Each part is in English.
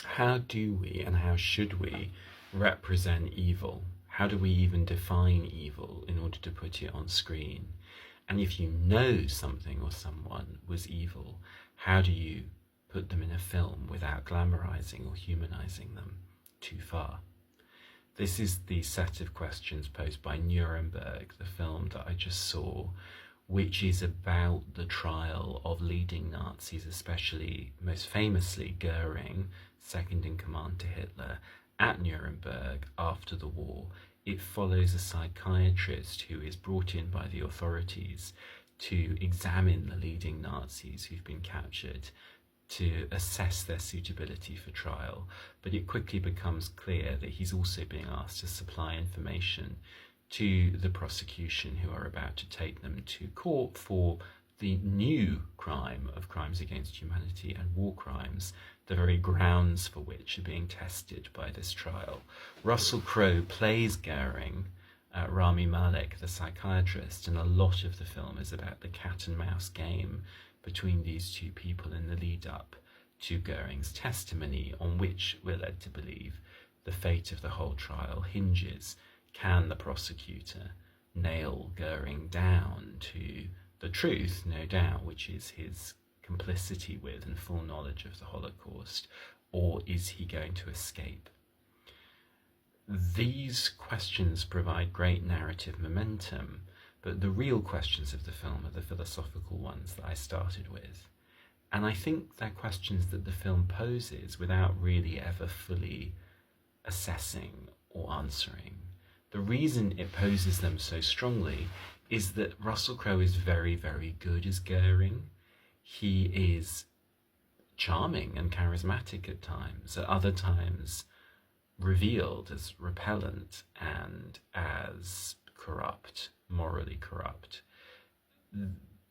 How do we and how should we represent evil? How do we even define evil in order to put it on screen? And if you know something or someone was evil, how do you put them in a film without glamorizing or humanizing them too far? This is the set of questions posed by Nuremberg, the film that I just saw, which is about the trial of leading Nazis, especially most famously Goering, second in command to Hitler, at Nuremberg after the war. It follows a psychiatrist who is brought in by the authorities to examine the leading Nazis who've been captured, to assess their suitability for trial. But it quickly becomes clear that he's also being asked to supply information to the prosecution, who are about to take them to court for the new crime of crimes against humanity and war crimes, the very grounds for which are being tested by this trial. Russell Crowe plays Goering, Rami Malek, the psychiatrist, and a lot of the film is about the cat and mouse game between these two people in the lead up to Goering's testimony, on which we're led to believe the fate of the whole trial hinges. Can the prosecutor nail Goering down to the truth, no doubt, which is his complicity with and full knowledge of the Holocaust, or is he going to escape? These questions provide great narrative momentum, but the real questions of the film are the philosophical ones that I started with. And I think they're questions that the film poses without really ever fully assessing or answering. The reason it poses them so strongly is that Russell Crowe is very, very good as Goering. He is charming and charismatic at times, at other times revealed as repellent and as corrupt, morally corrupt.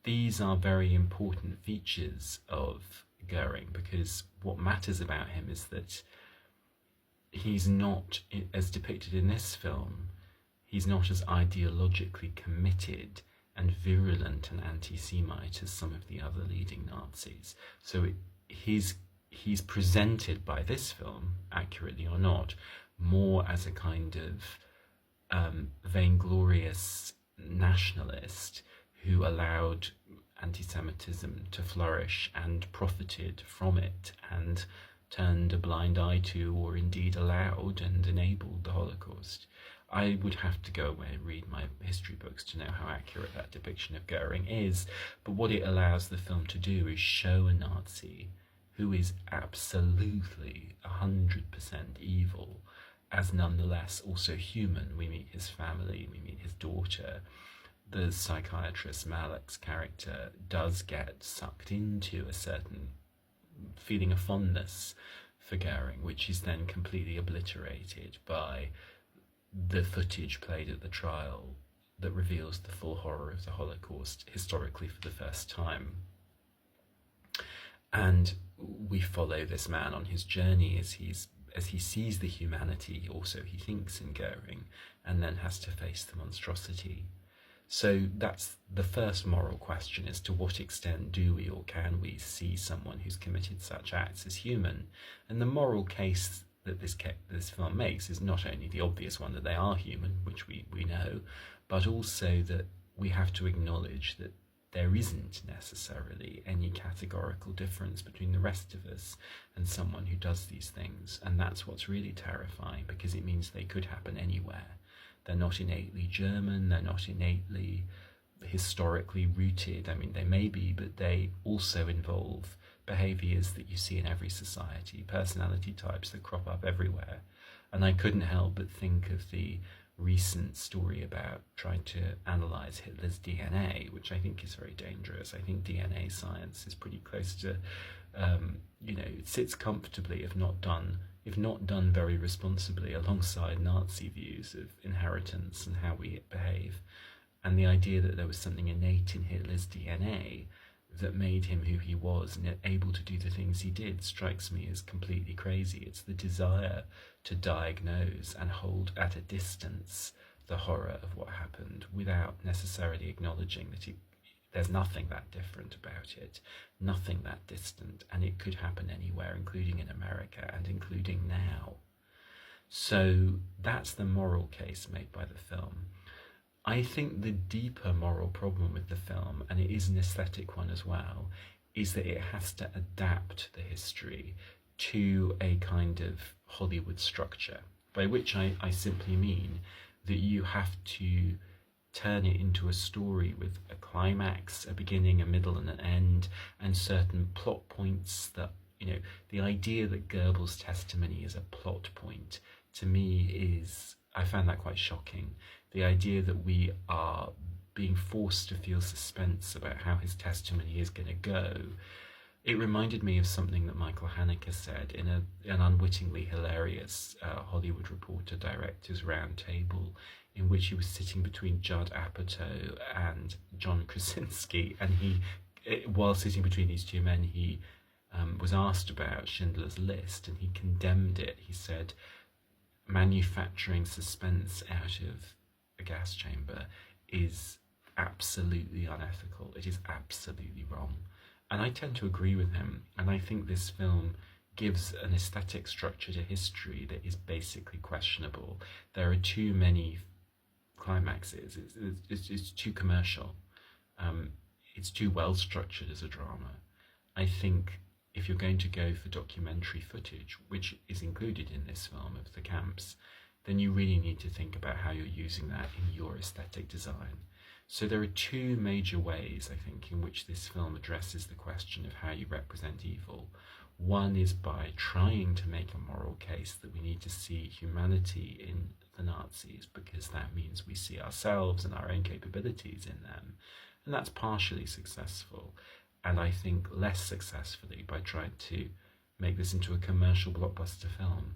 These are very important features of Goering, because what matters about him is that he's not, as depicted in this film, he's not as ideologically committed and virulent and anti-Semite as some of the other leading Nazis. So he's presented by this film, accurately or not, more as a kind of vainglorious nationalist who allowed anti-Semitism to flourish and profited from it and turned a blind eye to, or indeed allowed and enabled, the Holocaust. I would have to go away and read my history books to know how accurate that depiction of Goering is, but what it allows the film to do is show a Nazi who is absolutely 100% evil, as nonetheless also human. We meet his family, we meet his daughter. The psychiatrist Malek's character does get sucked into a certain feeling of fondness for Goering, which is then completely obliterated by the footage played at the trial that reveals the full horror of the Holocaust historically for the first time. And we follow this man on his journey as he sees the humanity also he thinks in Goering, and then has to face the monstrosity. So that's the first moral question, is to what extent do we or can we see someone who's committed such acts as human? And the moral case that this film makes is not only the obvious one that they are human, which we know, but also that we have to acknowledge that there isn't necessarily any categorical difference between the rest of us and someone who does these things. And that's what's really terrifying, because it means they could happen anywhere. They're not innately German, they're not innately historically rooted. I mean, they may be, but they also involve behaviours that you see in every society, personality types that crop up everywhere. And I couldn't help but think of the recent story about trying to analyse Hitler's DNA, which I think is very dangerous. I think DNA science is pretty close to, it sits comfortably, if not done very responsibly, alongside Nazi views of inheritance and how we behave. And the idea that there was something innate in Hitler's DNA that made him who he was and able to do the things he did strikes me as completely crazy. It's the desire to diagnose and hold at a distance the horror of what happened without necessarily acknowledging that There's nothing that different about it, nothing that distant, and it could happen anywhere, including in America and including now. So that's the moral case made by the film. I think the deeper moral problem with the film, and it is an aesthetic one as well, is that it has to adapt the history to a kind of Hollywood structure, by which I simply mean that you have to turn it into a story with a climax, a beginning, a middle, and an end, and certain plot points that, the idea that Goebbels' testimony is a plot point, to me I found that quite shocking. The idea that we are being forced to feel suspense about how his testimony is going to go. It reminded me of something that Michael Haneke said in an unwittingly hilarious Hollywood Reporter Directors Roundtable, in which he was sitting between Judd Apatow and John Krasinski, and while sitting between these two men, he was asked about Schindler's List, and he condemned it. He said, manufacturing suspense out of a gas chamber is absolutely unethical. It is absolutely wrong. And I tend to agree with him, and I think this film gives an aesthetic structure to history that is basically questionable. There are too many climaxes. It's too commercial. It's too well structured as a drama. I think if you're going to go for documentary footage, which is included in this film of the camps, then you really need to think about how you're using that in your aesthetic design. So there are two major ways, I think, in which this film addresses the question of how you represent evil. One is by trying to make a moral case that we need to see humanity in the Nazis, because that means we see ourselves and our own capabilities in them. And that's partially successful. And I think less successfully by trying to make this into a commercial blockbuster film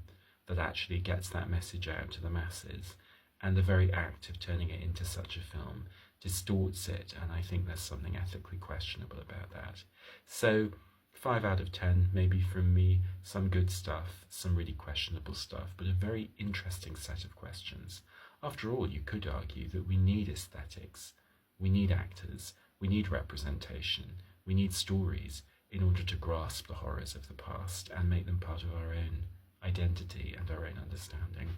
that actually gets that message out to the masses. And the very act of turning it into such a film distorts it, and I think there's something ethically questionable about that. So 5 out of 10 maybe from me, some good stuff, some really questionable stuff, but a very interesting set of questions. After all, you could argue that we need aesthetics, we need actors, we need representation, we need stories in order to grasp the horrors of the past and make them part of our own identity and our own understanding.